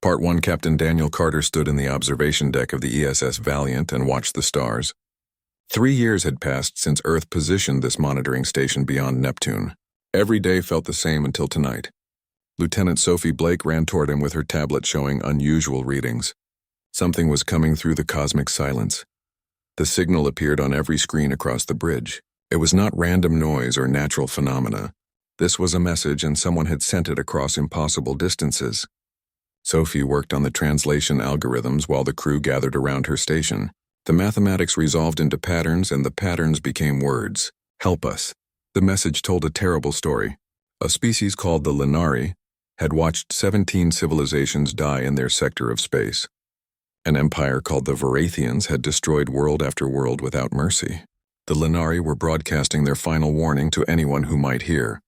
Part 1. Captain Daniel Carter stood in the observation deck of the ESS Valiant and watched the stars. 3 years had passed since Earth positioned this monitoring station beyond Neptune. Every day felt the same until tonight. Lieutenant Sophie Blake ran toward him with her tablet showing unusual readings. Something was coming through the cosmic silence. The signal appeared on every screen across the bridge. It was not random noise or natural phenomena. This was a message, and someone had sent it across impossible distances. Sophie worked on the translation algorithms while the crew gathered around her station. The mathematics resolved into patterns, and the patterns became words. Help us. The message told a terrible story. A species called the Lenari had watched 17 civilizations die in their sector of space. An empire called the Varathians had destroyed world after world without mercy. The Lenari were broadcasting their final warning to anyone who might hear.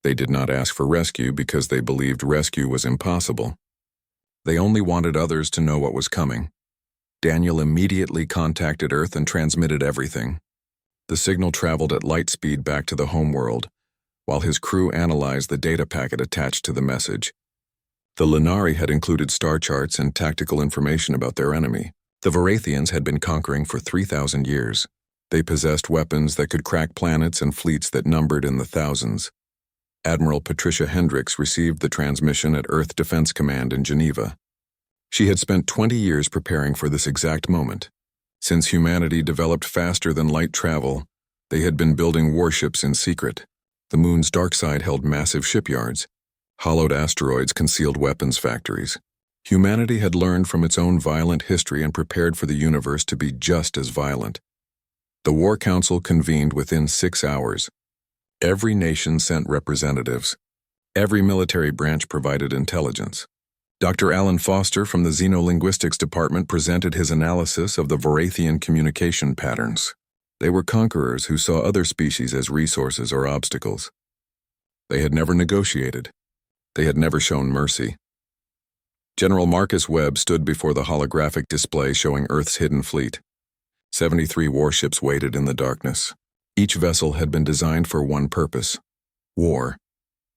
They did not ask for rescue because they believed rescue was impossible. They only wanted others to know what was coming. Daniel immediately contacted Earth and transmitted everything. The signal traveled at light speed back to the homeworld, while his crew analyzed the data packet attached to the message. The Lenari had included star charts and tactical information about their enemy. The Varathians had been conquering for 3,000 years. They possessed weapons that could crack planets and fleets that numbered in the thousands. Admiral Patricia Hendricks received the transmission at Earth Defense Command in Geneva. She had spent 20 years preparing for this exact moment. Since humanity developed faster than light travel, they had been building warships in secret. The moon's dark side held massive shipyards. Hollowed asteroids concealed weapons factories. Humanity had learned from its own violent history and prepared for the universe to be just as violent. The War Council convened within 6 hours. Every nation sent representatives. Every military branch provided intelligence. Dr. Alan Foster from the Xenolinguistics Department presented his analysis of the Varathian communication patterns. They were conquerors who saw other species as resources or obstacles. They had never negotiated. They had never shown mercy. General Marcus Webb stood before the holographic display showing Earth's hidden fleet. 73 warships waited in the darkness. Each vessel had been designed for one purpose: war.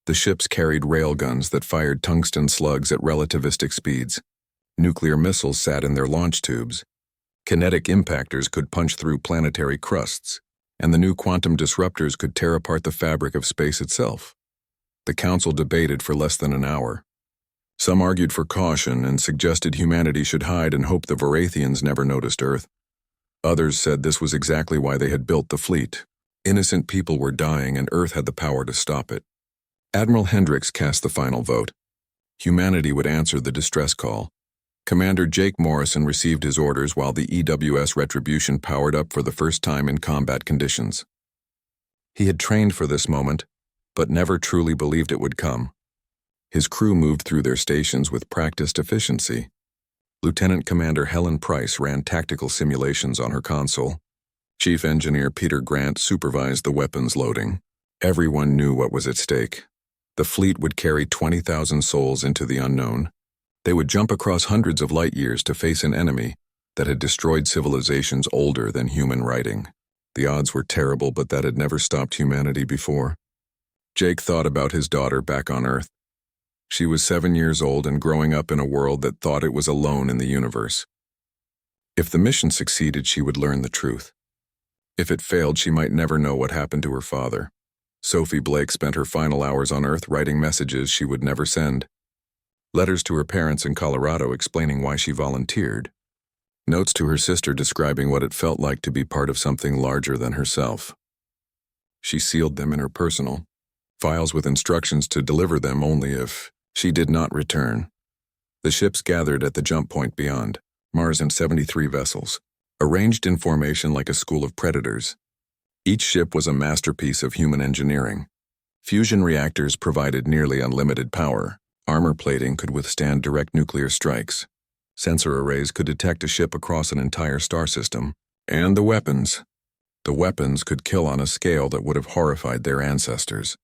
The ships carried railguns that fired tungsten slugs at relativistic speeds. Nuclear missiles sat in their launch tubes. Kinetic impactors could punch through planetary crusts, and the new quantum disruptors could tear apart the fabric of space itself. The Council debated for less than an hour. Some argued for caution and suggested humanity should hide and hope the Varathians never noticed Earth. Others said this was exactly why they had built the fleet. Innocent people were dying, and Earth had the power to stop it. Admiral Hendricks cast the final vote. Humanity would answer the distress call. Commander Jake Morrison received his orders while the EWS Retribution powered up for the first time in combat conditions. He had trained for this moment, but never truly believed it would come. His crew moved through their stations with practiced efficiency. Lieutenant Commander Helen Price ran tactical simulations on her console. Chief Engineer Peter Grant supervised the weapons loading. Everyone knew what was at stake. The fleet would carry 20,000 souls into the unknown. They would jump across hundreds of light years to face an enemy that had destroyed civilizations older than human writing. The odds were terrible, but that had never stopped humanity before. Jake thought about his daughter back on Earth. She was 7 years old and growing up in a world that thought it was alone in the universe. If the mission succeeded, she would learn the truth. If it failed, she might never know what happened to her father. Sophie Blake spent her final hours on Earth writing messages she would never send. Letters to her parents in Colorado explaining why she volunteered. Notes to her sister describing what it felt like to be part of something larger than herself. She sealed them in her personal files with instructions to deliver them only if she did not return. The ships gathered at the jump point beyond, Mars and 73 vessels, arranged in formation like a school of predators. Each ship was a masterpiece of human engineering. Fusion reactors provided nearly unlimited power. Armor plating could withstand direct nuclear strikes. Sensor arrays could detect a ship across an entire star system. And the weapons. The weapons could kill on a scale that would have horrified their ancestors.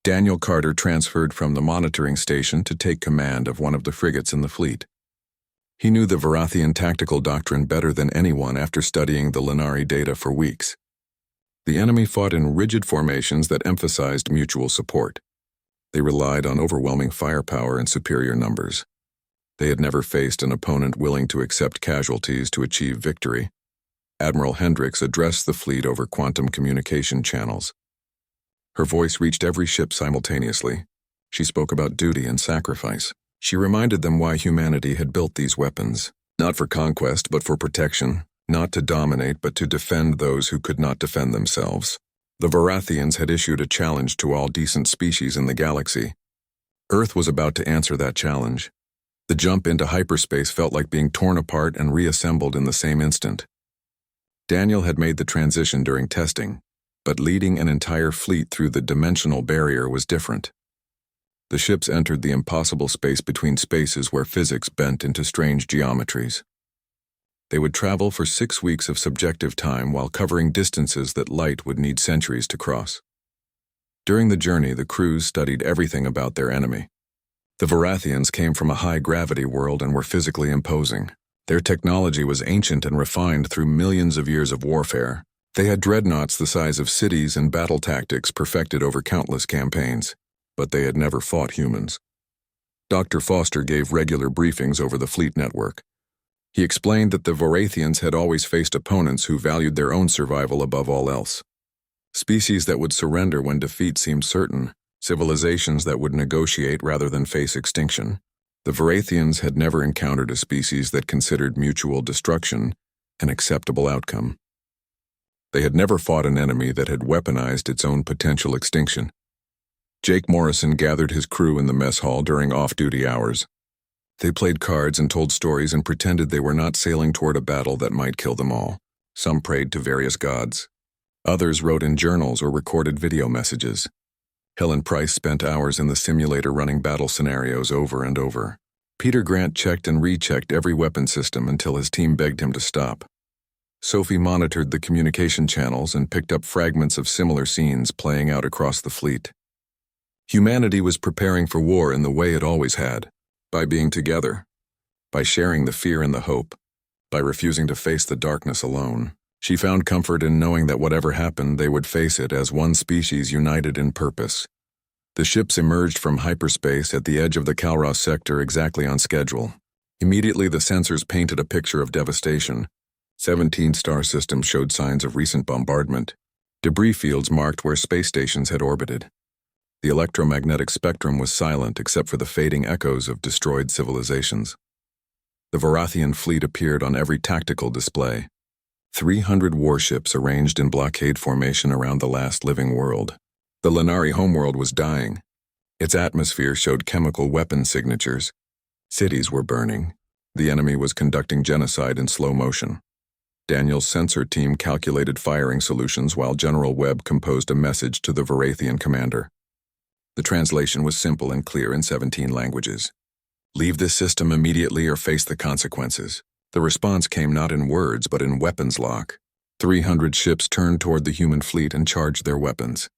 Daniel Carter transferred from the monitoring station to take command of one of the frigates in the fleet. He knew the Varathian tactical doctrine better than anyone after studying the Lenari data for weeks. The enemy fought in rigid formations that emphasized mutual support. They relied on overwhelming firepower and superior numbers. They had never faced an opponent willing to accept casualties to achieve victory. Admiral Hendricks addressed the fleet over quantum communication channels. Her voice reached every ship simultaneously. She spoke about duty and sacrifice. She reminded them why humanity had built these weapons, not for conquest but for protection, not to dominate but to defend those who could not defend themselves. The Varathians had issued a challenge to all decent species in the galaxy. Earth was about to answer that challenge. The jump into hyperspace felt like being torn apart and reassembled in the same instant. Daniel had made the transition during testing, but leading an entire fleet through the dimensional barrier was different. The ships entered the impossible space between spaces where physics bent into strange geometries. They would travel for 6 weeks of subjective time while covering distances that light would need centuries to cross. During the journey, the crews studied everything about their enemy. The Varathians came from a high-gravity world and were physically imposing. Their technology was ancient and refined through millions of years of warfare. They had dreadnoughts the size of cities and battle tactics perfected over countless campaigns, but they had never fought humans. Dr. Foster gave regular briefings over the fleet network. He explained that the Varathians had always faced opponents who valued their own survival above all else. Species that would surrender when defeat seemed certain, civilizations that would negotiate rather than face extinction. The Varathians had never encountered a species that considered mutual destruction an acceptable outcome. They had never fought an enemy that had weaponized its own potential extinction. Jake Morrison gathered his crew in the mess hall during off-duty hours. They played cards and told stories and pretended they were not sailing toward a battle that might kill them all. Some prayed to various gods. Others wrote in journals or recorded video messages. Helen Price spent hours in the simulator running battle scenarios over and over. Peter Grant checked and rechecked every weapon system until his team begged him to stop. Sophie monitored the communication channels and picked up fragments of similar scenes playing out across the fleet. Humanity was preparing for war in the way it always had, by being together, by sharing the fear and the hope, by refusing to face the darkness alone. She found comfort in knowing that whatever happened, they would face it as one species united in purpose. The ships emerged from hyperspace at the edge of the Kalros sector exactly on schedule. Immediately, the sensors painted a picture of devastation. 17 star systems showed signs of recent bombardment. Debris fields marked where space stations had orbited. The electromagnetic spectrum was silent except for the fading echoes of destroyed civilizations. The Varathian fleet appeared on every tactical display. 300 warships arranged in blockade formation around the last living world. The Lenari homeworld was dying. Its atmosphere showed chemical weapon signatures. Cities were burning. The enemy was conducting genocide in slow motion. Daniel's sensor team calculated firing solutions while General Webb composed a message to the Varathian commander. The translation was simple and clear in 17 languages. Leave this system immediately or face the consequences. The response came not in words but in weapons lock. 300 ships turned toward the human fleet and charged their weapons.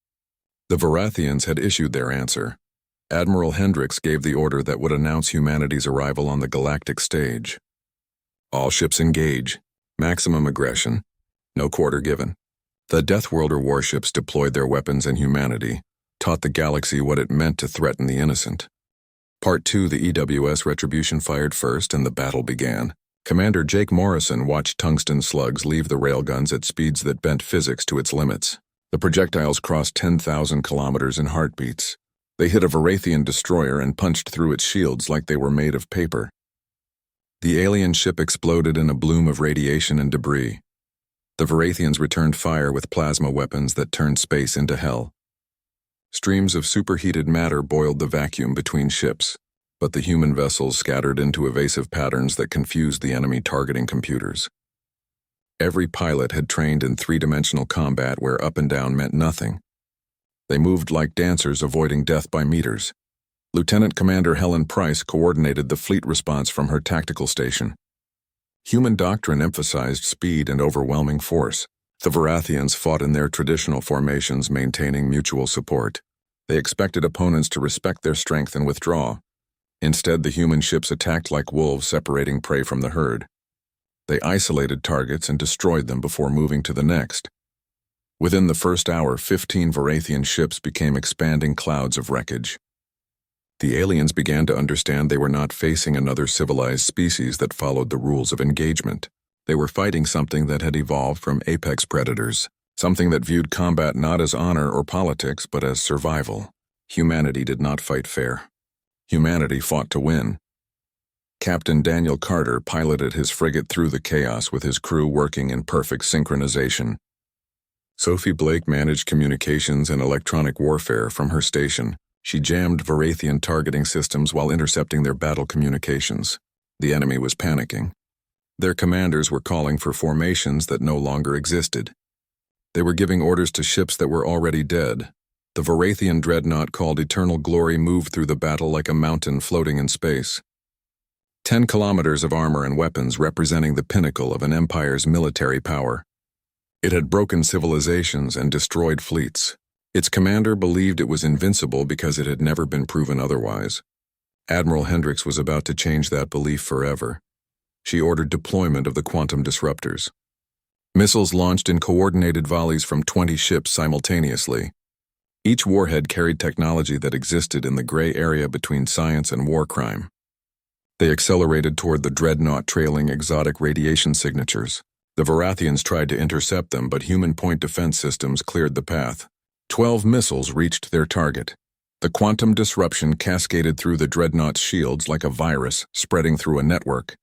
The Varathians had issued their answer. Admiral Hendricks gave the order that would announce humanity's arrival on the galactic stage. All ships engage. Maximum aggression. No quarter given. The Deathworlder Warships deployed their weapons and humanity, taught the galaxy what it meant to threaten the innocent. Part 2, the EWS Retribution fired first and the battle began. Commander Jake Morrison watched tungsten slugs leave the railguns at speeds that bent physics to its limits. The projectiles crossed 10,000 kilometers in heartbeats. They hit a Varathian destroyer and punched through its shields like they were made of paper. The alien ship exploded in a bloom of radiation and debris. The Varathians returned fire with plasma weapons that turned space into hell. Streams of superheated matter boiled the vacuum between ships, but the human vessels scattered into evasive patterns that confused the enemy targeting computers. Every pilot had trained in three-dimensional combat where up and down meant nothing. They moved like dancers avoiding death by meters. Lieutenant Commander Helen Price coordinated the fleet response from her tactical station. Human doctrine emphasized speed and overwhelming force. The Varathians fought in their traditional formations, maintaining mutual support. They expected opponents to respect their strength and withdraw. Instead, the human ships attacked like wolves, separating prey from the herd. They isolated targets and destroyed them before moving to the next. Within the first hour, 15 Varathian ships became expanding clouds of wreckage. The aliens began to understand they were not facing another civilized species that followed the rules of engagement. They were fighting something that had evolved from apex predators, something that viewed combat not as honor or politics but as survival. Humanity did not fight fair. Humanity fought to win. Captain Daniel Carter piloted his frigate through the chaos with his crew working in perfect synchronization. Sophie Blake managed communications and electronic warfare from her station. She jammed Varathian targeting systems while intercepting their battle communications. The enemy was panicking. Their commanders were calling for formations that no longer existed. They were giving orders to ships that were already dead. The Varathian dreadnought called Eternal Glory moved through the battle like a mountain floating in space. 10 kilometers of armor and weapons representing the pinnacle of an empire's military power. It had broken civilizations and destroyed fleets. Its commander believed it was invincible because it had never been proven otherwise. Admiral Hendricks was about to change that belief forever. She ordered deployment of the quantum disruptors. Missiles launched in coordinated volleys from 20 ships simultaneously. Each warhead carried technology that existed in the gray area between science and war crime. They accelerated toward the dreadnought trailing exotic radiation signatures. The Varathians tried to intercept them, but human point defense systems cleared the path. 12 missiles reached their target. The quantum disruption cascaded through the dreadnought's shields like a virus spreading through a network.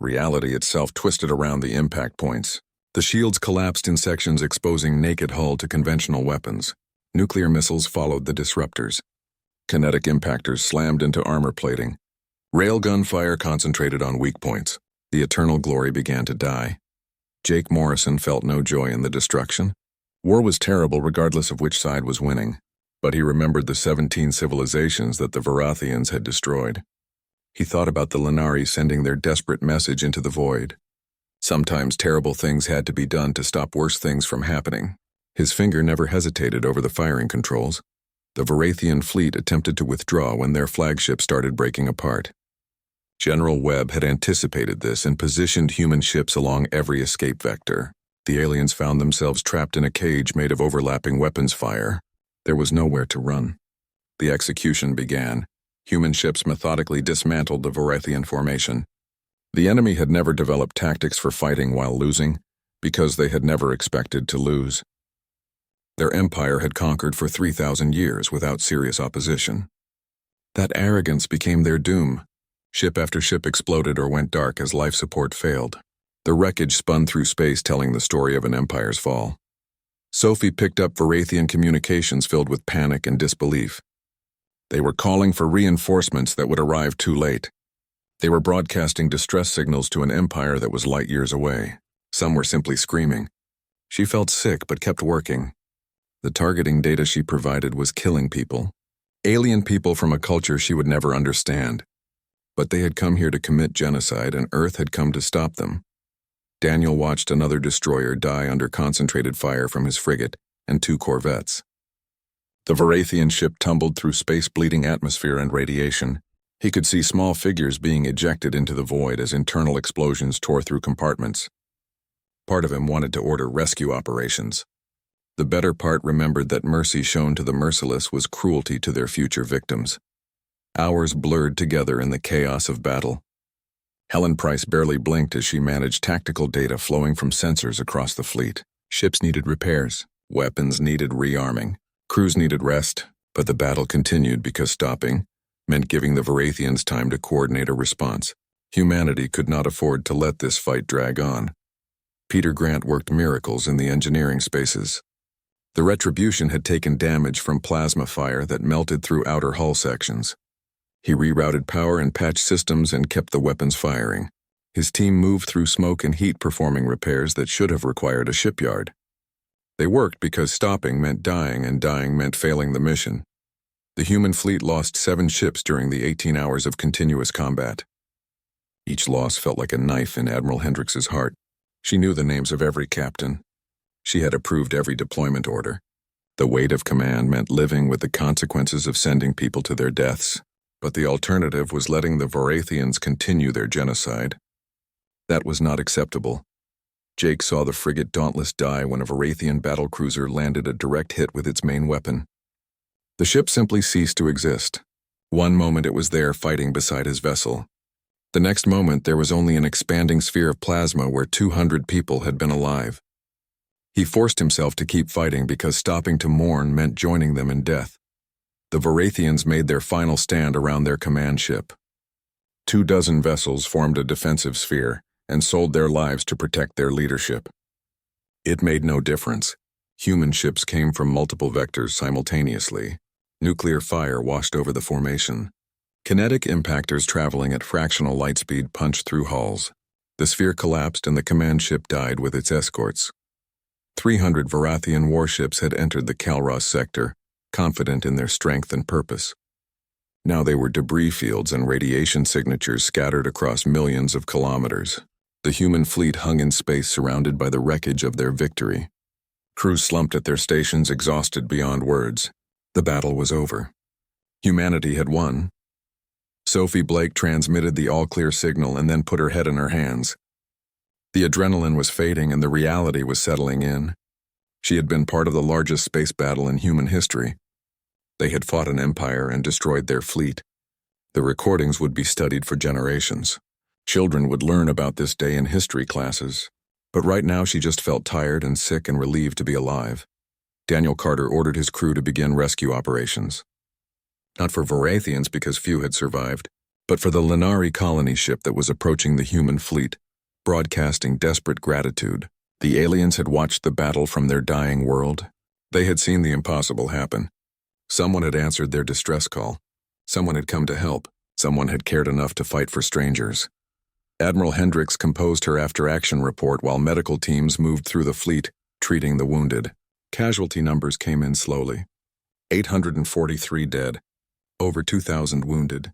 Reality itself twisted around the impact points. The shields collapsed in sections, exposing naked hull to conventional weapons. Nuclear missiles followed the disruptors. Kinetic impactors slammed into armor plating. Railgun fire concentrated on weak points. The Eternal Glory began to die. Jake Morrison felt no joy in the destruction. War was terrible regardless of which side was winning, but he remembered the 17 civilizations that the Varathians had destroyed. He thought about the Lenari sending their desperate message into the void. Sometimes terrible things had to be done to stop worse things from happening. His finger never hesitated over the firing controls. The Varathian fleet attempted to withdraw when their flagship started breaking apart. General Webb had anticipated this and positioned human ships along every escape vector. The aliens found themselves trapped in a cage made of overlapping weapons fire. There was nowhere to run. The execution began. Human ships methodically dismantled the Varathian formation. The enemy had never developed tactics for fighting while losing, because they had never expected to lose. Their empire had conquered for 3,000 years without serious opposition. That arrogance became their doom. Ship after ship exploded or went dark as life support failed. The wreckage spun through space, telling the story of an empire's fall. Sophie picked up Varathian communications filled with panic and disbelief. They were calling for reinforcements that would arrive too late. They were broadcasting distress signals to an empire that was light years away. Some were simply screaming. She felt sick but kept working. The targeting data she provided was killing people. Alien people from a culture she would never understand. But they had come here to commit genocide, and Earth had come to stop them. Daniel watched another destroyer die under concentrated fire from his frigate and 2 corvettes. The Varathian ship tumbled through space-bleeding atmosphere and radiation. He could see small figures being ejected into the void as internal explosions tore through compartments. Part of him wanted to order rescue operations. The better part remembered that mercy shown to the merciless was cruelty to their future victims. Hours blurred together in the chaos of battle. Helen Price barely blinked as she managed tactical data flowing from sensors across the fleet. Ships needed repairs, weapons needed rearming, crews needed rest, but the battle continued because stopping meant giving the Varathians time to coordinate a response. Humanity could not afford to let this fight drag on. Peter Grant worked miracles in the engineering spaces. The Retribution had taken damage from plasma fire that melted through outer hull sections. He rerouted power and patched systems and kept the weapons firing. His team moved through smoke and heat, performing repairs that should have required a shipyard. They worked because stopping meant dying, and dying meant failing the mission. The human fleet lost 7 ships during the 18 hours of continuous combat. Each loss felt like a knife in Admiral Hendricks' heart. She knew the names of every captain. She had approved every deployment order. The weight of command meant living with the consequences of sending people to their deaths. But the alternative was letting the Varathians continue their genocide. That was not acceptable. Jake saw the frigate Dauntless die when a Varathian battlecruiser landed a direct hit with its main weapon. The ship simply ceased to exist. One moment it was there fighting beside his vessel. The next moment there was only an expanding sphere of plasma where 200 people had been alive. He forced himself to keep fighting because stopping to mourn meant joining them in death. The Varathians made their final stand around their command ship. 24 vessels formed a defensive sphere and sold their lives to protect their leadership. It made no difference. Human ships came from multiple vectors simultaneously. Nuclear fire washed over the formation. Kinetic impactors traveling at fractional light speed punched through hulls. The sphere collapsed and the command ship died with its escorts. 300 Varathian warships had entered the Kalros sector, confident in their strength and purpose. Now they were debris fields and radiation signatures scattered across millions of kilometers. The human fleet hung in space surrounded by the wreckage of their victory. Crews slumped at their stations, exhausted beyond words. The battle was over. Humanity had won. Sophie Blake transmitted the all-clear signal and then put her head in her hands. The adrenaline was fading and the reality was settling in. She had been part of the largest space battle in human history. They had fought an empire and destroyed their fleet. The recordings would be studied for generations. Children would learn about this day in history classes. But right now she just felt tired and sick and relieved to be alive. Daniel Carter ordered his crew to begin rescue operations. Not for Varathians because few had survived, but for the Lenari colony ship that was approaching the human fleet, broadcasting desperate gratitude. The aliens had watched the battle from their dying world. They had seen the impossible happen. Someone had answered their distress call. Someone had come to help. Someone had cared enough to fight for strangers. Admiral Hendricks composed her after-action report while medical teams moved through the fleet, treating the wounded. Casualty numbers came in slowly. 843 dead. Over 2,000 wounded.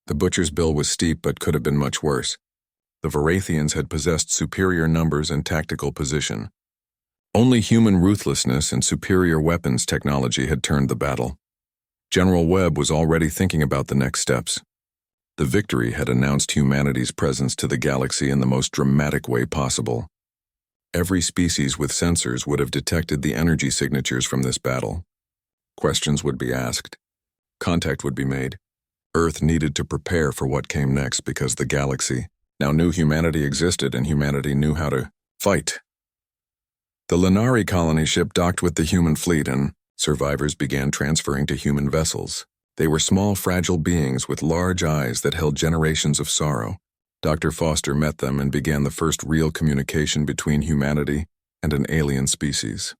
The butcher's bill was steep but could have been much worse. The Varathians had possessed superior numbers and tactical position. Only human ruthlessness and superior weapons technology had turned the battle. General Webb was already thinking about the next steps. The victory had announced humanity's presence to the galaxy in the most dramatic way possible. Every species with sensors would have detected the energy signatures from this battle. Questions would be asked. Contact would be made. Earth needed to prepare for what came next because the galaxy now knew humanity existed and humanity knew how to fight. The Lenari colony ship docked with the human fleet and survivors began transferring to human vessels. They were small, fragile beings with large eyes that held generations of sorrow. Dr. Foster met them and began the first real communication between humanity and an alien species.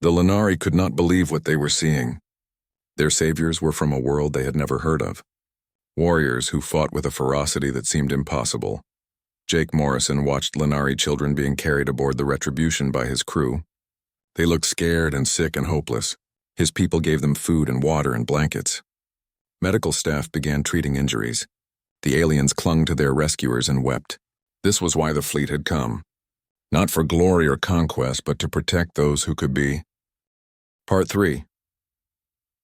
The Lenari could not believe what they were seeing. Their saviors were from a world they had never heard of. Warriors who fought with a ferocity that seemed impossible. Jake Morrison watched Lenari children being carried aboard the Retribution by his crew. They looked scared and sick and hopeless. His people gave them food and water and blankets. Medical staff began treating injuries. The aliens clung to their rescuers and wept. This was why the fleet had come. Not for glory or conquest, but to protect those who could be. Part 3.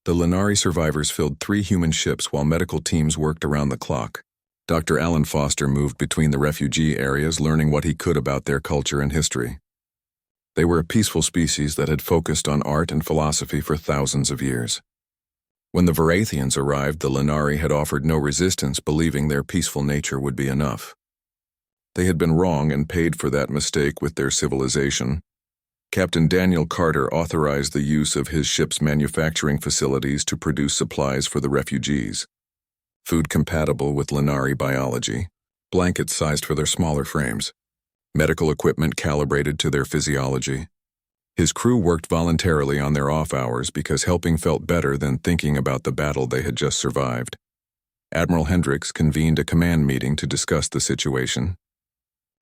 The Lenari survivors filled 3 human ships while medical teams worked around the clock. Dr. Alan Foster moved between the refugee areas, learning what he could about their culture and history. They were a peaceful species that had focused on art and philosophy for thousands of years. When the Varathians arrived, the Lenari had offered no resistance, believing their peaceful nature would be enough. They had been wrong and paid for that mistake with their civilization. Captain Daniel Carter authorized the use of his ship's manufacturing facilities to produce supplies for the refugees. Food compatible with Lenari biology, blankets sized for their smaller frames, medical equipment calibrated to their physiology. His crew worked voluntarily on their off hours because helping felt better than thinking about the battle they had just survived. Admiral Hendricks convened a command meeting to discuss the situation.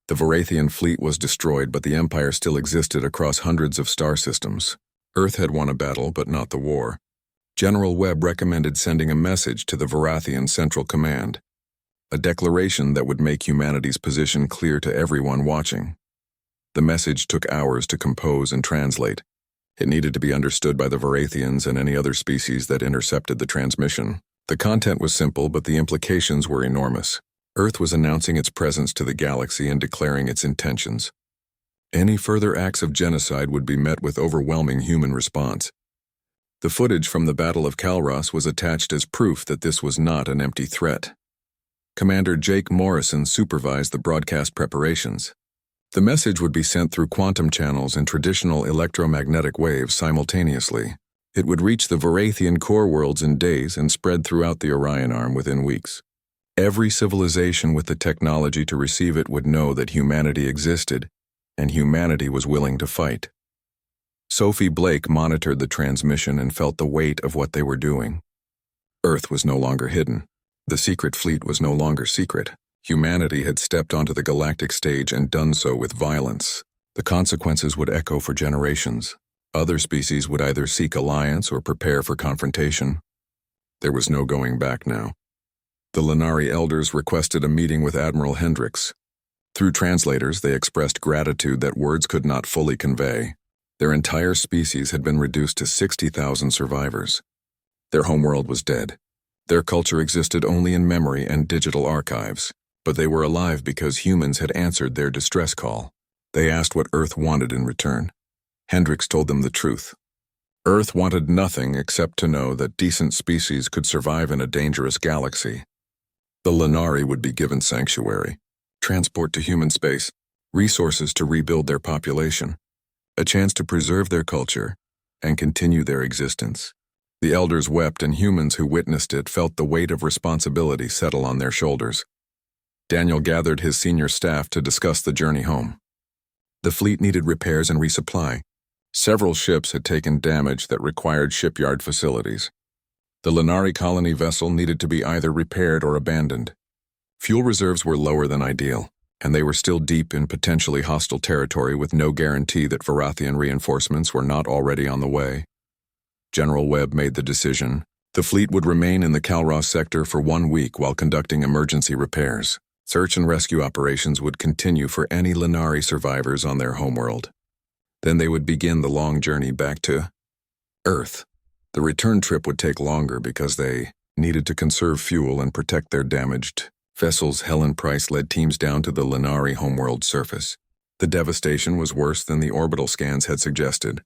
The Varathian fleet was destroyed, but the Empire still existed across hundreds of star systems. Earth had won a battle, but not the war. General Webb recommended sending a message to the Varathian Central Command, a declaration that would make humanity's position clear to everyone watching. The message took hours to compose and translate. It needed to be understood by the Varathians and any other species that intercepted the transmission. The content was simple, but the implications were enormous. Earth was announcing its presence to the galaxy and declaring its intentions. Any further acts of genocide would be met with overwhelming human response. The footage from the Battle of Calros was attached as proof that this was not an empty threat. Commander Jake Morrison supervised the broadcast preparations. The message would be sent through quantum channels and traditional electromagnetic waves simultaneously. It would reach the Varathian core worlds in days and spread throughout the Orion Arm within weeks. Every civilization with the technology to receive it would know that humanity existed, and humanity was willing to fight. Sophie Blake monitored the transmission and felt the weight of what they were doing. Earth was no longer hidden. The secret fleet was no longer secret. Humanity had stepped onto the galactic stage and done so with violence. The consequences would echo for generations. Other species would either seek alliance or prepare for confrontation. There was no going back now. The Lenari elders requested a meeting with Admiral Hendricks. Through translators, they expressed gratitude that words could not fully convey. Their entire species had been reduced to 60,000 survivors. Their homeworld was dead. Their culture existed only in memory and digital archives, but they were alive because humans had answered their distress call. They asked what Earth wanted in return. Hendricks told them the truth. Earth wanted nothing except to know that decent species could survive in a dangerous galaxy. The Lenari would be given sanctuary, transport to human space, resources to rebuild their population, a chance to preserve their culture, and continue their existence. The elders wept, and humans who witnessed it felt the weight of responsibility settle on their shoulders. Daniel gathered his senior staff to discuss the journey home. The fleet needed repairs and resupply. Several ships had taken damage that required shipyard facilities. The Lenari colony vessel needed to be either repaired or abandoned. Fuel reserves were lower than ideal, and they were still deep in potentially hostile territory with no guarantee that Varathian reinforcements were not already on the way. General Webb made the decision. The fleet would remain in the Calros sector for 1 week while conducting emergency repairs. Search and rescue operations would continue for any Lenari survivors on their homeworld. Then they would begin the long journey back to Earth. The return trip would take longer because they needed to conserve fuel and protect their damaged vessels. Helen Price led teams down to the Lenari homeworld surface. The devastation was worse than the orbital scans had suggested.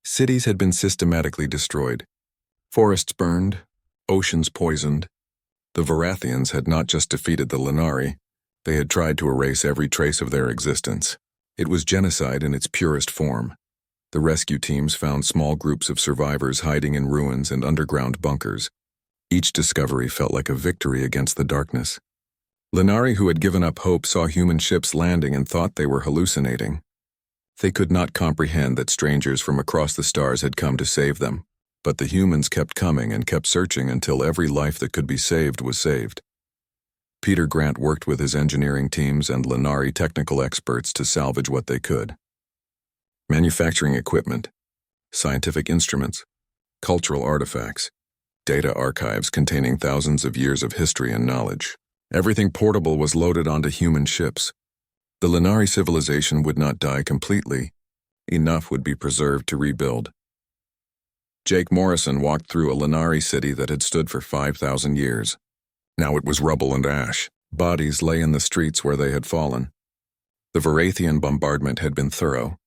Cities had been systematically destroyed. Forests burned, oceans poisoned. The Varathians had not just defeated the Lenari, they had tried to erase every trace of their existence. It was genocide in its purest form. The rescue teams found small groups of survivors hiding in ruins and underground bunkers. Each discovery felt like a victory against the darkness. Lenari who had given up hope saw human ships landing and thought they were hallucinating. They could not comprehend that strangers from across the stars had come to save them, but the humans kept coming and kept searching until every life that could be saved was saved. Peter Grant worked with his engineering teams and Lenari technical experts to salvage what they could. Manufacturing equipment, scientific instruments, cultural artifacts, data archives containing thousands of years of history and knowledge. Everything portable was loaded onto human ships. The Lenari civilization would not die completely. Enough would be preserved to rebuild. Jake Morrison walked through a Lenari city that had stood for 5,000 years. Now it was rubble and ash. Bodies lay in the streets where they had fallen. The Varathian bombardment had been thorough.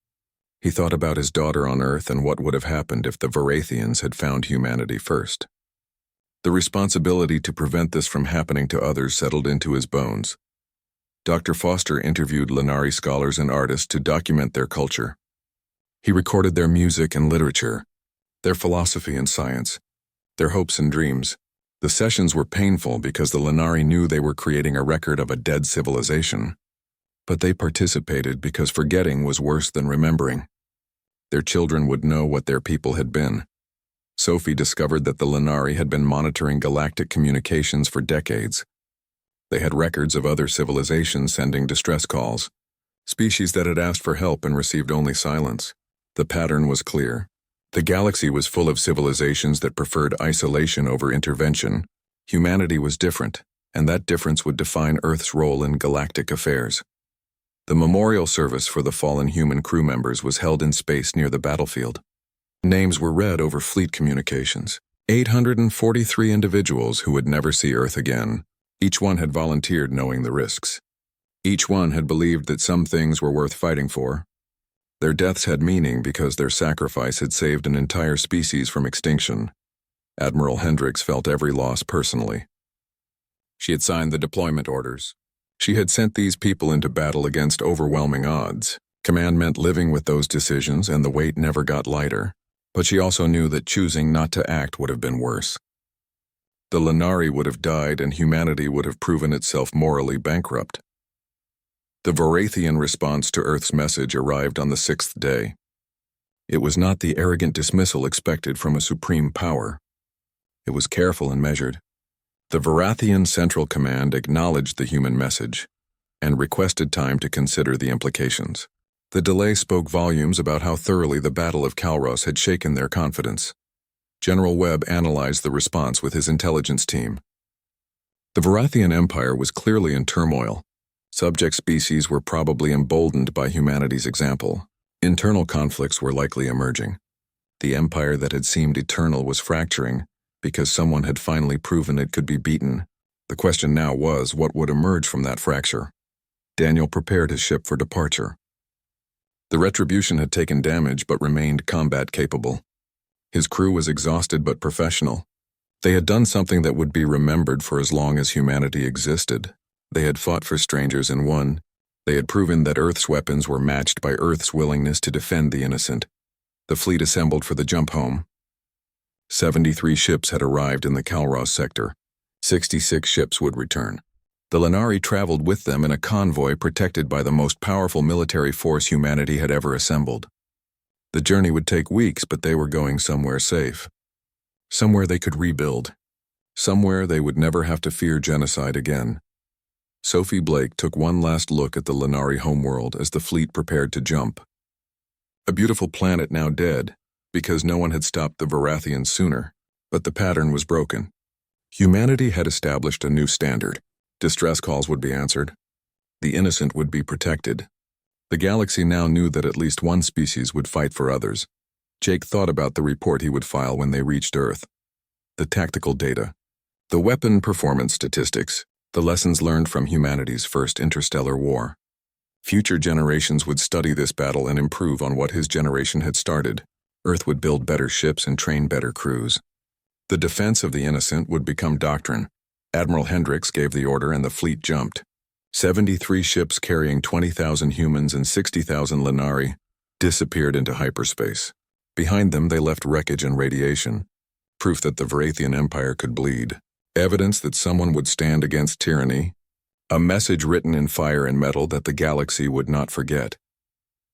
He thought about his daughter on Earth and what would have happened if the Varathians had found humanity first. The responsibility to prevent this from happening to others settled into his bones. Dr. Foster interviewed Lenari scholars and artists to document their culture. He recorded their music and literature, their philosophy and science, their hopes and dreams. The sessions were painful because the Lenari knew they were creating a record of a dead civilization. But they participated because forgetting was worse than remembering. Their children would know what their people had been. Sophie discovered that the Lenari had been monitoring galactic communications for decades. They had records of other civilizations sending distress calls, species that had asked for help and received only silence. The pattern was clear. The galaxy was full of civilizations that preferred isolation over intervention. Humanity was different, and that difference would define Earth's role in galactic affairs. The memorial service for the fallen human crew members was held in space near the battlefield. Names were read over fleet communications. 843 individuals who would never see Earth again. Each one had volunteered knowing the risks. Each one had believed that some things were worth fighting for. Their deaths had meaning because their sacrifice had saved an entire species from extinction. Admiral Hendricks felt every loss personally. She had signed the deployment orders. She had sent these people into battle against overwhelming odds. Command meant living with those decisions, and the weight never got lighter. But she also knew that choosing not to act would have been worse. The Lenari would have died, and humanity would have proven itself morally bankrupt. The Varathian response to Earth's message arrived on the 6th day. It was not the arrogant dismissal expected from a supreme power. It was careful and measured. The Varathian Central Command acknowledged the human message and requested time to consider the implications. The delay spoke volumes about how thoroughly the Battle of Kalros had shaken their confidence. General Webb analyzed the response with his intelligence team. The Varathian Empire was clearly in turmoil. Subject species were probably emboldened by humanity's example. Internal conflicts were likely emerging. The empire that had seemed eternal was fracturing because someone had finally proven it could be beaten. The question now was, what would emerge from that fracture? Daniel prepared his ship for departure. The Retribution had taken damage but remained combat-capable. His crew was exhausted but professional. They had done something that would be remembered for as long as humanity existed. They had fought for strangers and won. They had proven that Earth's weapons were matched by Earth's willingness to defend the innocent. The fleet assembled for the jump home. 73 ships had arrived in the Kalros sector. 66 ships would return. The Lenari traveled with them in a convoy protected by the most powerful military force humanity had ever assembled. The journey would take weeks, but they were going somewhere safe. Somewhere they could rebuild. Somewhere they would never have to fear genocide again. Sophie Blake took one last look at the Lenari homeworld as the fleet prepared to jump. A beautiful planet now dead, because no one had stopped the Varathians sooner, but the pattern was broken. Humanity had established a new standard. Distress calls would be answered. The innocent would be protected. The galaxy now knew that at least one species would fight for others. Jake thought about the report he would file when they reached Earth. The tactical data. The weapon performance statistics. The lessons learned from humanity's first interstellar war. Future generations would study this battle and improve on what his generation had started. Earth would build better ships and train better crews. The defense of the innocent would become doctrine. Admiral Hendricks gave the order and the fleet jumped. 73 ships carrying 20,000 humans and 60,000 Lenari disappeared into hyperspace. Behind them they left wreckage and radiation. Proof that the Varathian Empire could bleed. Evidence that someone would stand against tyranny. A message written in fire and metal that the galaxy would not forget.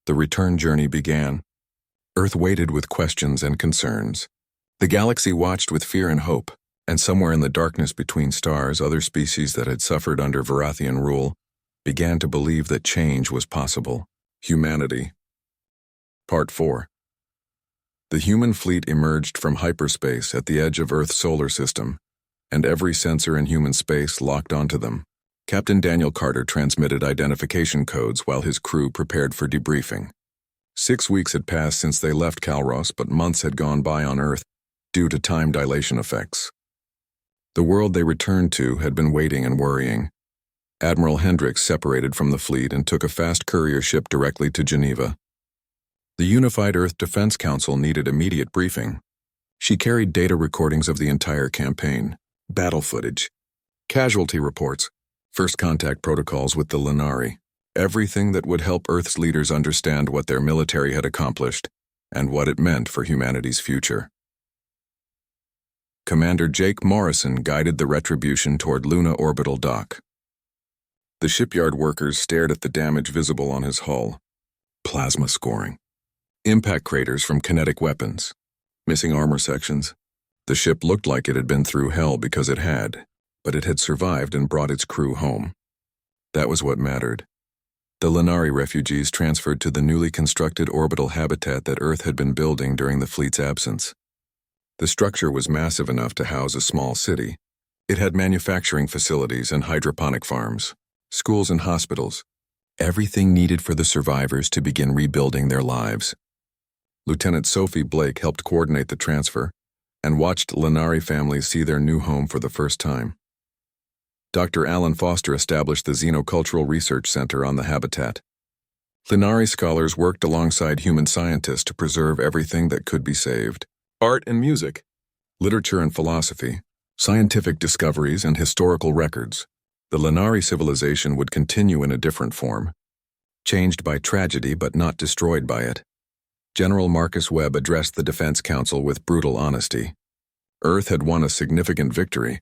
The return journey began. Earth waited with questions and concerns. The galaxy watched with fear and hope, and somewhere in the darkness between stars, other species that had suffered under Varathian rule began to believe that change was possible. Humanity. Part 4. The human fleet emerged from hyperspace at the edge of Earth's solar system, and every sensor in human space locked onto them. Captain Daniel Carter transmitted identification codes while his crew prepared for debriefing. 6 weeks had passed since they left Kalros, but months had gone by on Earth due to time dilation effects. The world they returned to had been waiting and worrying. Admiral Hendricks separated from the fleet and took a fast courier ship directly to Geneva. The Unified Earth Defense Council needed immediate briefing. She carried data recordings of the entire campaign, battle footage, casualty reports, first contact protocols with the Lenari, everything that would help Earth's leaders understand what their military had accomplished and what it meant for humanity's future. Commander Jake Morrison guided the Retribution toward Luna Orbital Dock. The shipyard workers stared at the damage visible on his hull. Plasma scoring. Impact craters from kinetic weapons. Missing armor sections. The ship looked like it had been through hell because it had, but it had survived and brought its crew home. That was what mattered. The Lenari refugees transferred to the newly constructed orbital habitat that Earth had been building during the fleet's absence. The structure was massive enough to house a small city. It had manufacturing facilities and hydroponic farms, schools and hospitals, everything needed for the survivors to begin rebuilding their lives. Lieutenant Sophie Blake helped coordinate the transfer and watched Lenari families see their new home for the first time. Dr. Alan Foster established the Xenocultural Research Center on the habitat. Linari scholars worked alongside human scientists to preserve everything that could be saved. Art and music, literature and philosophy, scientific discoveries and historical records. The Linari civilization would continue in a different form, changed by tragedy but not destroyed by it. General Marcus Webb addressed the Defense Council with brutal honesty. Earth had won a significant victory,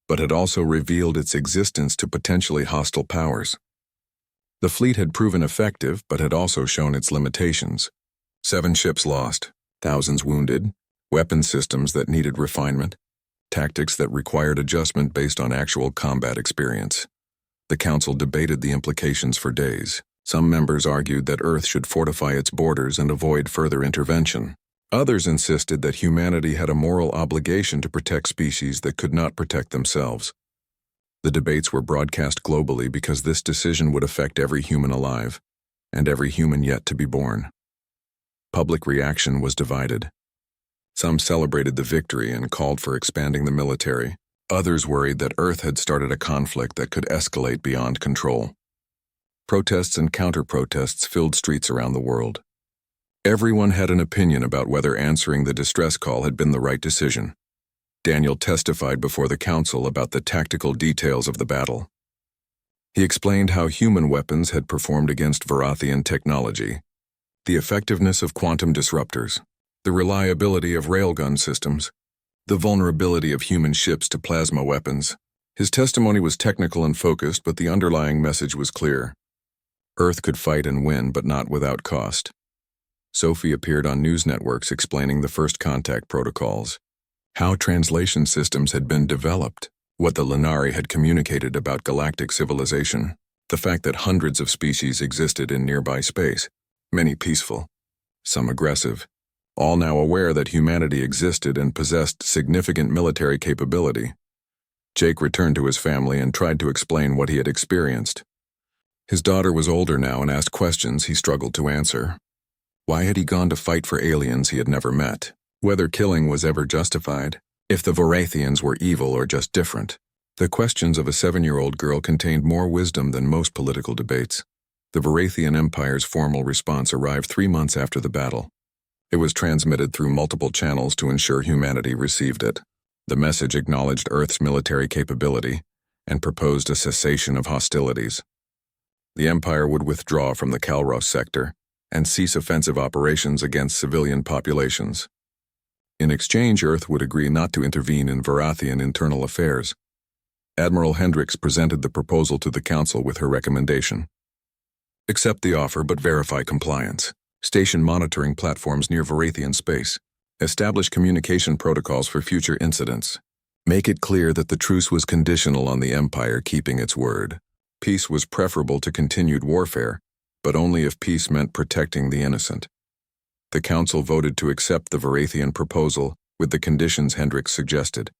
but had also revealed its existence to potentially hostile powers. The fleet had proven effective, but had also shown its limitations. 7 ships lost, thousands wounded, weapon systems that needed refinement, tactics that required adjustment based on actual combat experience. The Council debated the implications for days. Some members argued that Earth should fortify its borders and avoid further intervention. Others insisted that humanity had a moral obligation to protect species that could not protect themselves. The debates were broadcast globally because this decision would affect every human alive, and every human yet to be born. Public reaction was divided. Some celebrated the victory and called for expanding the military. Others worried that Earth had started a conflict that could escalate beyond control. Protests and counter-protests filled streets around the world. Everyone had an opinion about whether answering the distress call had been the right decision. Daniel testified before the council about the tactical details of the battle. He explained how human weapons had performed against Varathian technology, the effectiveness of quantum disruptors, the reliability of railgun systems, the vulnerability of human ships to plasma weapons. His testimony was technical and focused, but the underlying message was clear. Earth could fight and win, but not without cost. Sophie appeared on news networks explaining the first contact protocols, how translation systems had been developed, what the Linari had communicated about galactic civilization, the fact that hundreds of species existed in nearby space, many peaceful, some aggressive, all now aware that humanity existed and possessed significant military capability. Jake returned to his family and tried to explain what he had experienced. His daughter was older now and asked questions he struggled to answer. Why had he gone to fight for aliens he had never met? Whether killing was ever justified? If the Varathians were evil or just different? The questions of a 7-year-old girl contained more wisdom than most political debates. The Varathian Empire's formal response arrived 3 months after the battle. It was transmitted through multiple channels to ensure humanity received it. The message acknowledged Earth's military capability and proposed a cessation of hostilities. The Empire would withdraw from the Kalros sector and cease offensive operations against civilian populations. In exchange, Earth would agree not to intervene in Varathian internal affairs. Admiral Hendricks presented the proposal to the Council with her recommendation. Accept the offer but verify compliance. Station monitoring platforms near Varathian space. Establish communication protocols for future incidents. Make it clear that the truce was conditional on the Empire keeping its word. Peace was preferable to continued warfare, but only if peace meant protecting the innocent. The Council voted to accept the Varathian proposal with the conditions Hendricks suggested.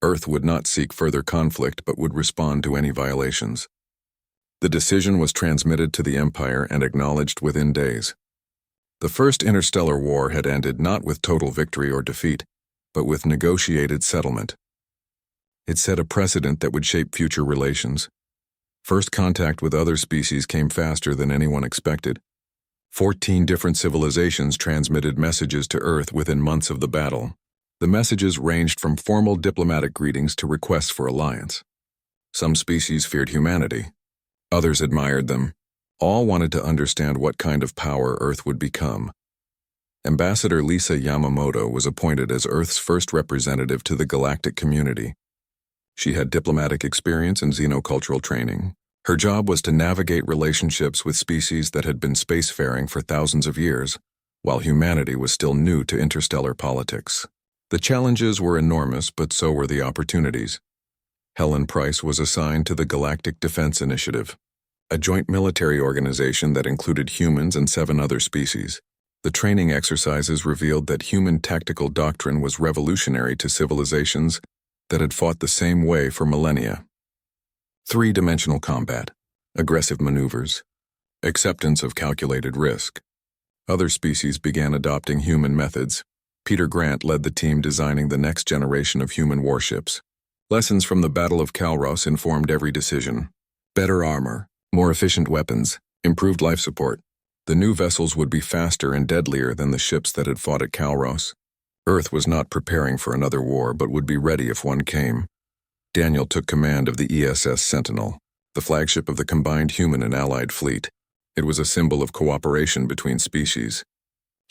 Earth would not seek further conflict but would respond to any violations. The decision was transmitted to the Empire and acknowledged within days. The First Interstellar War had ended not with total victory or defeat, but with negotiated settlement. It set a precedent that would shape future relations. First contact with other species came faster than anyone expected. 14 different civilizations transmitted messages to Earth within months of the battle. The messages ranged from formal diplomatic greetings to requests for alliance. Some species feared humanity. Others admired them. All wanted to understand what kind of power Earth would become. Ambassador Lisa Yamamoto was appointed as Earth's first representative to the galactic community. She had diplomatic experience and xenocultural training. Her job was to navigate relationships with species that had been spacefaring for thousands of years, while humanity was still new to interstellar politics. The challenges were enormous, but so were the opportunities. Helen Price was assigned to the Galactic Defense Initiative, a joint military organization that included humans and 7 other species. The training exercises revealed that human tactical doctrine was revolutionary to civilizations that had fought the same way for millennia. 3-dimensional combat, aggressive maneuvers, acceptance of calculated risk. Other species began adopting human methods. Peter Grant led the team designing the next generation of human warships. Lessons from the Battle of Kalros informed every decision. Better armor, more efficient weapons, Improved life support. The new vessels would be faster and deadlier than the ships that had fought at Calros. Earth was not preparing for another war, but would be ready if one came. Daniel took command of the ESS Sentinel, the flagship of the combined human and allied fleet. It was a symbol of cooperation between species.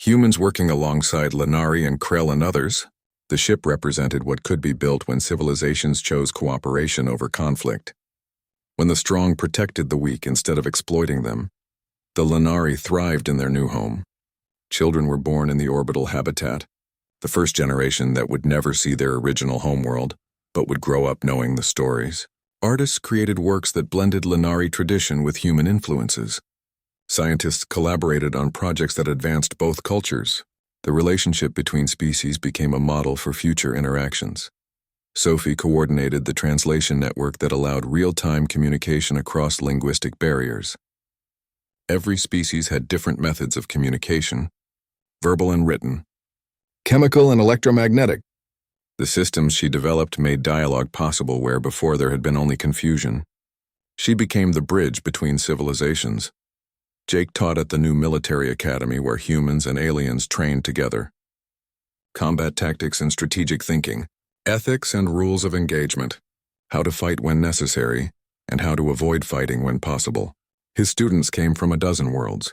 Humans working alongside Lanari and Krell and others, the ship represented what could be built when civilizations chose cooperation over conflict. When the strong protected the weak instead of exploiting them, the Lanari thrived in their new home. Children were born in the orbital habitat, the first generation that would never see their original homeworld, but would grow up knowing the stories. Artists created works that blended Lanari tradition with human influences. Scientists collaborated on projects that advanced both cultures. The relationship between species became a model for future interactions. Sophie coordinated the translation network that allowed real-time communication across linguistic barriers. Every species had different methods of communication, verbal and written, chemical and electromagnetic. The systems she developed made dialogue possible where before there had been only confusion. She became the bridge between civilizations. Jake taught at the new military academy where humans and aliens trained together. Combat tactics and strategic thinking, ethics and rules of engagement, how to fight when necessary, and how to avoid fighting when possible. His students came from a dozen worlds.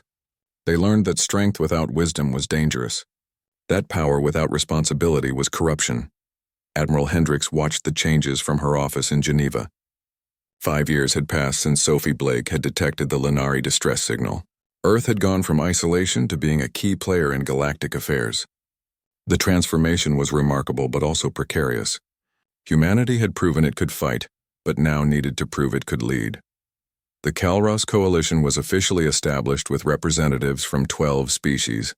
They learned that strength without wisdom was dangerous. That power without responsibility was corruption. Admiral Hendricks watched the changes from her office in Geneva. 5 years had passed since Sophie Blake had detected the Lanari distress signal. Earth had gone from isolation to being a key player in galactic affairs. The transformation was remarkable but also precarious. Humanity had proven it could fight, but now needed to prove it could lead. The Calros Coalition was officially established with representatives from 12 species,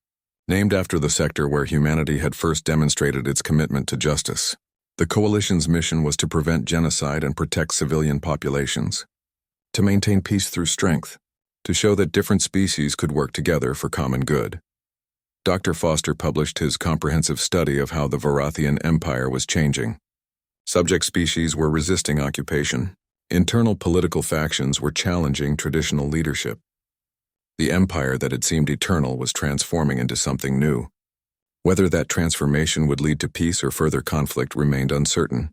named after the sector where humanity had first demonstrated its commitment to justice. The Coalition's mission was to prevent genocide and protect civilian populations, to maintain peace through strength, to show that different species could work together for common good. Dr. Foster published his comprehensive study of how the Varathian Empire was changing. Subject species were resisting occupation. Internal political factions were challenging traditional leadership. The empire that had seemed eternal was transforming into something new. Whether that transformation would lead to peace or further conflict remained uncertain.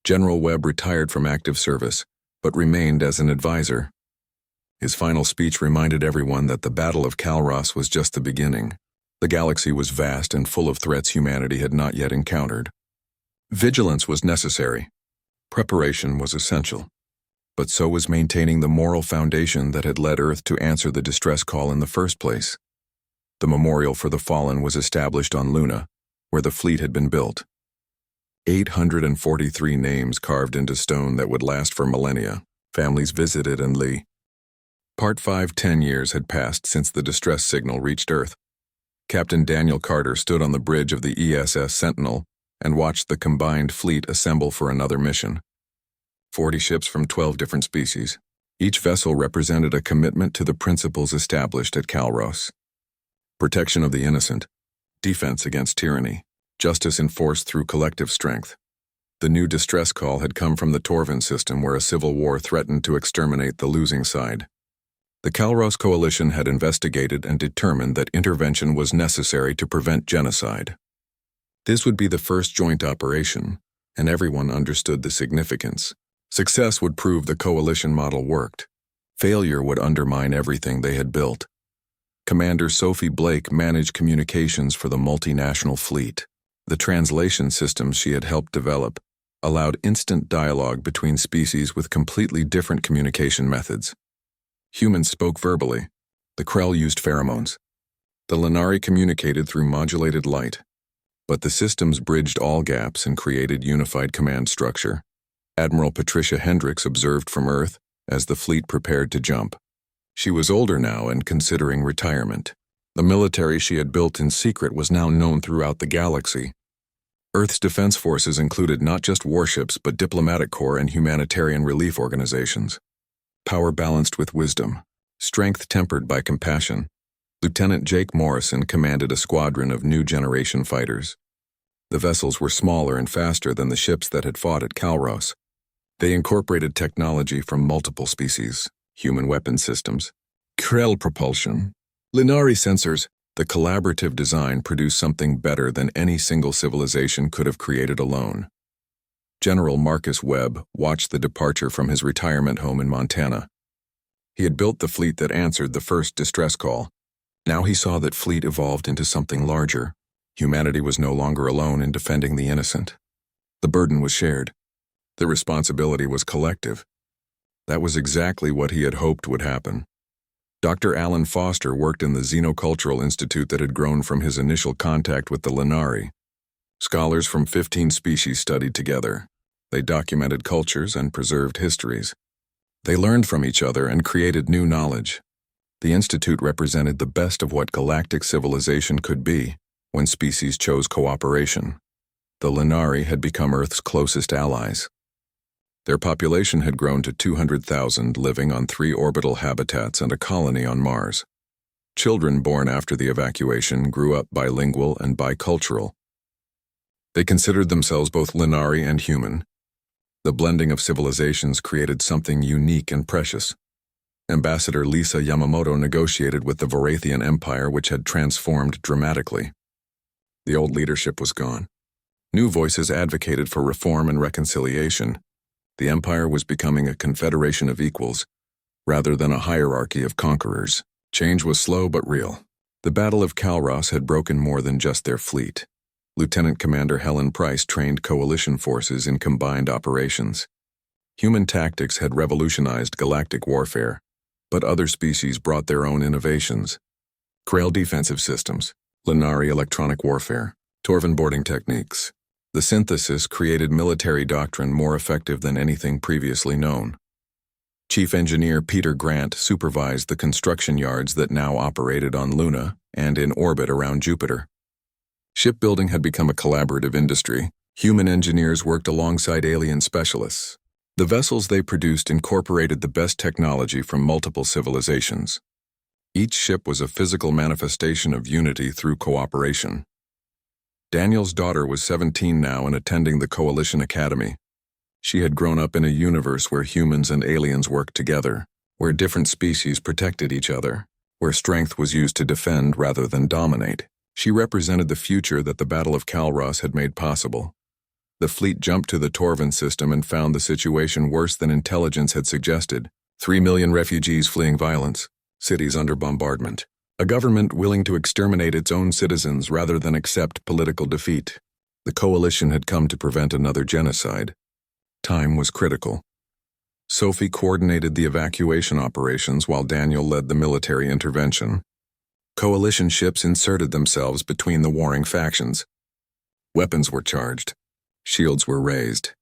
General Webb retired from active service, but remained as an advisor. His final speech reminded everyone that the Battle of Calros was just the beginning. The galaxy was vast and full of threats humanity had not yet encountered. Vigilance was necessary. Preparation was essential. But so was maintaining the moral foundation that had led Earth to answer the distress call in the first place. The memorial for the fallen was established on Luna, where the fleet had been built. 843 names carved into stone that would last for millennia. Families visited and Lee. Part 5. 10 years had passed since the distress signal reached Earth. Captain Daniel Carter stood on the bridge of the ESS Sentinel and watched the combined fleet assemble for another mission. 40 ships from 12 different species. Each vessel represented a commitment to the principles established at Calros. Protection of the innocent, defense against tyranny, justice enforced through collective strength. The new distress call had come from the Torvin system where a civil war threatened to exterminate the losing side. The Calros Coalition had investigated and determined that intervention was necessary to prevent genocide. This would be the first joint operation, and everyone understood the significance. Success would prove the coalition model worked. Failure would undermine everything they had built. Commander Sophie Blake managed communications for the multinational fleet. The translation systems she had helped develop allowed instant dialogue between species with completely different communication methods. Humans spoke verbally. The Krell used pheromones. The Lanari communicated through modulated light. But the systems bridged all gaps and created unified command structure. Admiral Patricia Hendricks observed from Earth as the fleet prepared to jump. She was older now and considering retirement. The military she had built in secret was now known throughout the galaxy. Earth's defense forces included not just warships but diplomatic corps and humanitarian relief organizations. Power balanced with wisdom, strength tempered by compassion. Lieutenant Jake Morrison commanded a squadron of new generation fighters. The vessels were smaller and faster than the ships that had fought at Calros. They incorporated technology from multiple species, human weapon systems, Krell propulsion. Linari sensors. The collaborative design produced something better than any single civilization could have created alone. General Marcus Webb watched the departure from his retirement home in Montana. He had built the fleet that answered the first distress call. Now he saw that fleet evolved into something larger. Humanity was no longer alone in defending the innocent. The burden was shared. The responsibility was collective. That was exactly what he had hoped would happen. Dr. Alan Foster worked in the Xenocultural Institute that had grown from his initial contact with the Linari. Scholars from 15 species studied together. They documented cultures and preserved histories. They learned from each other and created new knowledge. The Institute represented the best of what galactic civilization could be when species chose cooperation. The Linari had become Earth's closest allies. Their population had grown to 200,000, living on 3 orbital habitats and a colony on Mars. Children born after the evacuation grew up bilingual and bicultural. They considered themselves both Linari and human. The blending of civilizations created something unique and precious. Ambassador Lisa Yamamoto negotiated with the Varathian Empire, which had transformed dramatically. The old leadership was gone. New voices advocated for reform and reconciliation. The empire was becoming a confederation of equals, rather than a hierarchy of conquerors. Change was slow but real. The Battle of Kalros had broken more than just their fleet. Lieutenant Commander Helen Price trained coalition forces in combined operations. Human tactics had revolutionized galactic warfare, but other species brought their own innovations. Krell defensive systems, Linari electronic warfare, Torvan boarding techniques. The synthesis created military doctrine more effective than anything previously known. Chief Engineer Peter Grant supervised the construction yards that now operated on Luna and in orbit around Jupiter. Shipbuilding had become a collaborative industry. Human engineers worked alongside alien specialists. The vessels they produced incorporated the best technology from multiple civilizations. Each ship was a physical manifestation of unity through cooperation. Daniel's daughter was 17 now and attending the Coalition Academy. She had grown up in a universe where humans and aliens worked together, where different species protected each other, where strength was used to defend rather than dominate. She represented the future that the Battle of Kalros had made possible. The fleet jumped to the Torvan system and found the situation worse than intelligence had suggested. 3 million refugees fleeing violence, cities under bombardment, a government willing to exterminate its own citizens rather than accept political defeat. The coalition had come to prevent another genocide. Time was critical. Sophie coordinated the evacuation operations while Daniel led the military intervention. Coalition ships inserted themselves between the warring factions. Weapons were charged. Shields were raised.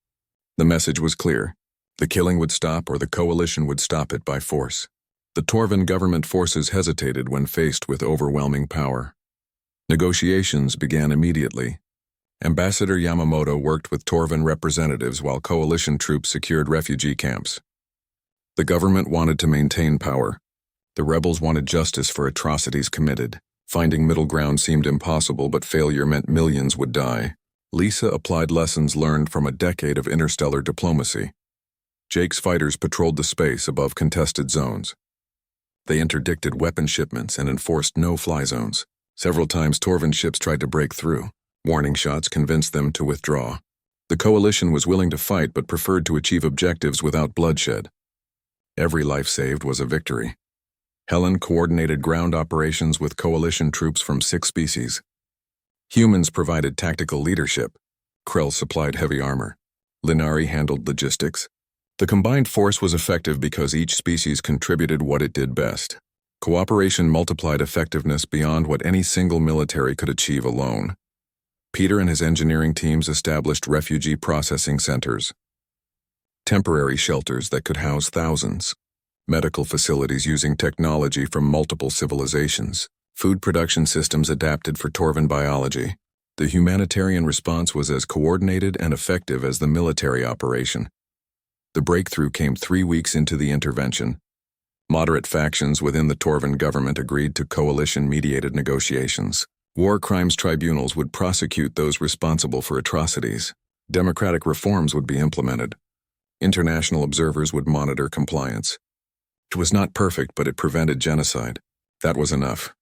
The message was clear. The killing would stop or the coalition would stop it by force. The Torvan government forces hesitated when faced with overwhelming power. Negotiations began immediately. Ambassador Yamamoto worked with Torvan representatives while coalition troops secured refugee camps. The government wanted to maintain power. The rebels wanted justice for atrocities committed. Finding middle ground seemed impossible, but failure meant millions would die. Lisa applied lessons learned from a decade of interstellar diplomacy. Jake's fighters patrolled the space above contested zones. They interdicted weapon shipments and enforced no-fly zones. Several times Torvan ships tried to break through. Warning shots convinced them to withdraw. The coalition was willing to fight but preferred to achieve objectives without bloodshed. Every life saved was a victory. Helen coordinated ground operations with coalition troops from 6 species. Humans provided tactical leadership. Krell supplied heavy armor. Linari handled logistics. The combined force was effective because each species contributed what it did best. Cooperation multiplied effectiveness beyond what any single military could achieve alone. Peter and his engineering teams established refugee processing centers, temporary shelters that could house thousands, medical facilities using technology from multiple civilizations, food production systems adapted for Torvan biology. The humanitarian response was as coordinated and effective as the military operation. The breakthrough came 3 weeks into the intervention. Moderate factions within the Torvan government agreed to coalition-mediated negotiations. War crimes tribunals would prosecute those responsible for atrocities. Democratic reforms would be implemented. International observers would monitor compliance. It was not perfect, but it prevented genocide. That was enough.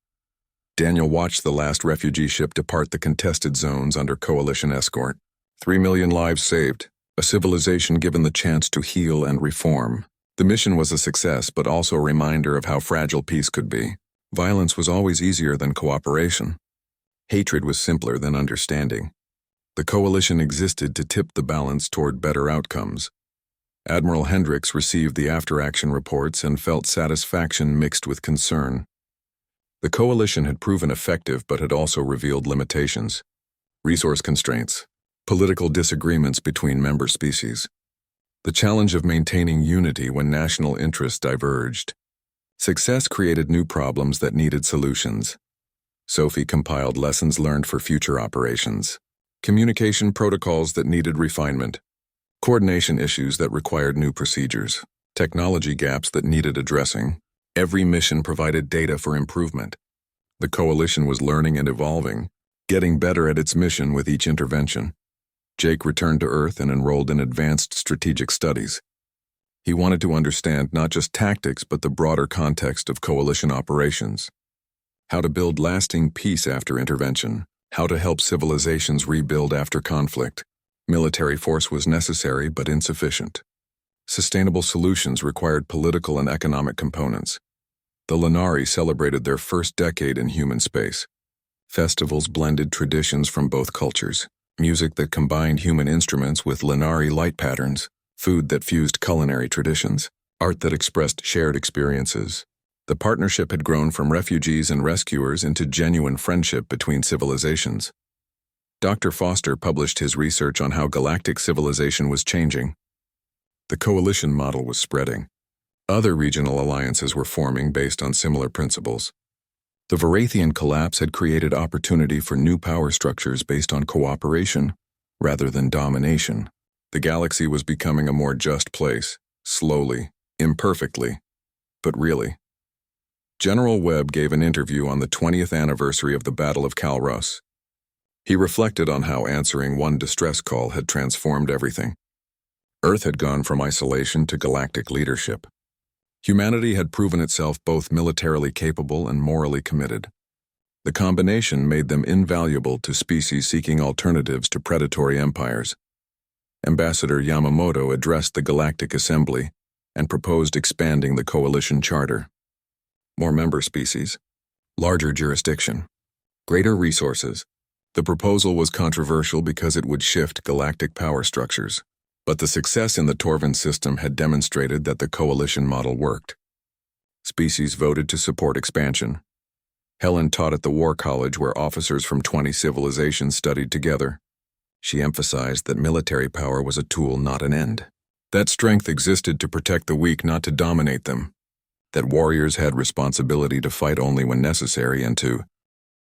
Daniel watched the last refugee ship depart the contested zones under coalition escort. 3 million lives saved, a civilization given the chance to heal and reform. The mission was a success, but also a reminder of how fragile peace could be. Violence was always easier than cooperation. Hatred was simpler than understanding. The coalition existed to tip the balance toward better outcomes. Admiral Hendricks received the after-action reports and felt satisfaction mixed with concern. The coalition had proven effective but had also revealed limitations. Resource constraints, political disagreements between member species, the challenge of maintaining unity when national interests diverged. Success created new problems that needed solutions. Sophie compiled lessons learned for future operations, communication protocols that needed refinement, coordination issues that required new procedures, technology gaps that needed addressing. Every mission provided data for improvement. The coalition was learning and evolving, getting better at its mission with each intervention. Jake returned to Earth and enrolled in advanced strategic studies. He wanted to understand not just tactics but the broader context of coalition operations. How to build lasting peace after intervention, how to help civilizations rebuild after conflict. Military force was necessary but insufficient. Sustainable solutions required political and economic components. The Lenari celebrated their first decade in human space. Festivals blended traditions from both cultures, music that combined human instruments with Lenari light patterns, food that fused culinary traditions, art that expressed shared experiences. The partnership had grown from refugees and rescuers into genuine friendship between civilizations. Dr. Foster published his research on how galactic civilization was changing. The coalition model was spreading. Other regional alliances were forming based on similar principles. The Varathian collapse had created opportunity for new power structures based on cooperation rather than domination. The galaxy was becoming a more just place, slowly, imperfectly, but really. General Webb gave an interview on the 20th anniversary of the Battle of Calros. He reflected on how answering one distress call had transformed everything. Earth had gone from isolation to galactic leadership. Humanity had proven itself both militarily capable and morally committed. The combination made them invaluable to species seeking alternatives to predatory empires. Ambassador Yamamoto addressed the Galactic Assembly and proposed expanding the coalition charter. More member species, larger jurisdiction, greater resources. The proposal was controversial because it would shift galactic power structures, but the success in the Torvan system had demonstrated that the coalition model worked. Species voted to support expansion. Helen taught at the War College where officers from 20 civilizations studied together. She emphasized that military power was a tool, not an end. That strength existed to protect the weak, not to dominate them. That warriors had responsibility to fight only when necessary and to